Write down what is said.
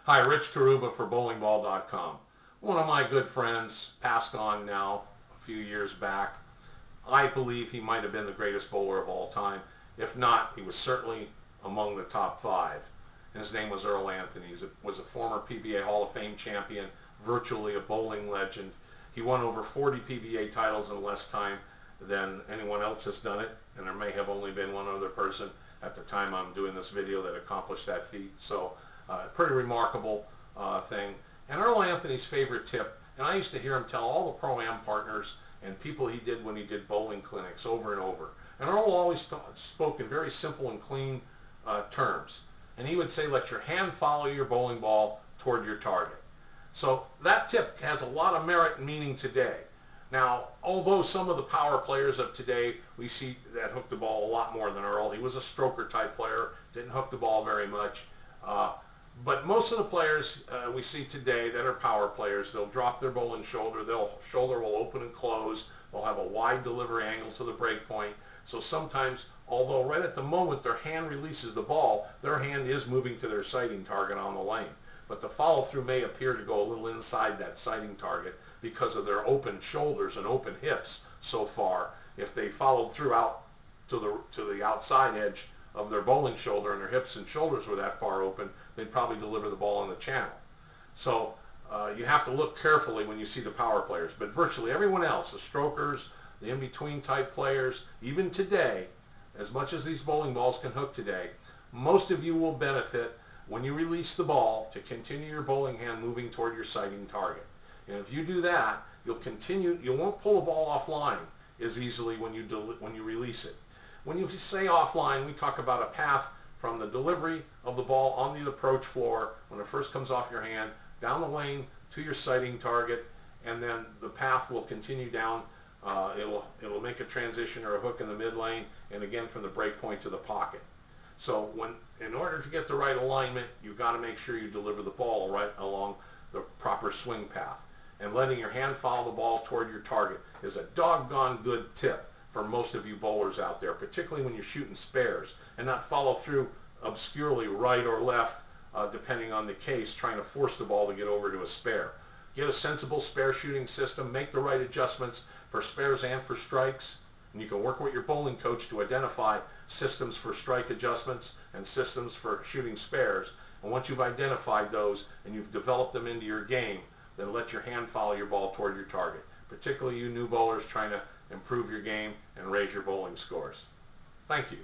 Hi, Rich Karuba for bowlingball.com. One of my good friends passed on now a few years back. I believe he might have been the greatest bowler of all time. If not, he was certainly among the top five. And his name was Earl Anthony. He was a former PBA Hall of Fame champion, virtually a bowling legend. He won over 40 PBA titles in less time than anyone else has done it, and there may have only been one other person at the time I'm doing this video that accomplished that feat. So pretty remarkable thing. And Earl Anthony's favorite tip, and I used to hear him tell all the Pro-Am partners and people he did when he did bowling clinics over and over. And Earl always spoke in very simple and clean terms. And he would say, let your hand follow your bowling ball toward your target. So that tip has a lot of merit and meaning today. Now, although some of the power players of today, we see that hook the ball a lot more than Earl. He was a stroker type player, didn't hook the ball very much. But most of the players we see today that are power players, they'll drop their bowling shoulder, their shoulder will open and close, they'll have a wide delivery angle to the break point. So sometimes, although right at the moment their hand releases the ball, their hand is moving to their sighting target on the lane. But the follow through may appear to go a little inside that sighting target because of their open shoulders and open hips so far. If they followed through out to the outside edge of their bowling shoulder and their hips and shoulders were that far open, they'd probably deliver the ball on the channel. So you have to look carefully when you see the power players. But virtually everyone else, the strokers, the in-between type players, even today, as much as these bowling balls can hook today, most of you will benefit when you release the ball to continue your bowling hand moving toward your sighting target. And if you do that, you won't pull the ball offline as easily when you release it. When you say offline, we talk about a path from the delivery of the ball on the approach floor when it first comes off your hand, down the lane to your sighting target, and then the path will continue down. It'll make a transition or a hook in the mid lane, and again from the break point to the pocket. So in order to get the right alignment, you've got to make sure you deliver the ball right along the proper swing path. And letting your hand follow the ball toward your target is a doggone good tip for most of you bowlers out there, particularly when you're shooting spares, and not follow through obscurely right or left, depending on the case, trying to force the ball to get over to a spare. Get a sensible spare shooting system, make the right adjustments for spares and for strikes, and you can work with your bowling coach to identify systems for strike adjustments and systems for shooting spares. And once you've identified those and you've developed them into your game, then let your hand follow your ball toward your target, particularly you new bowlers trying to improve your game and raise your bowling scores. Thank you.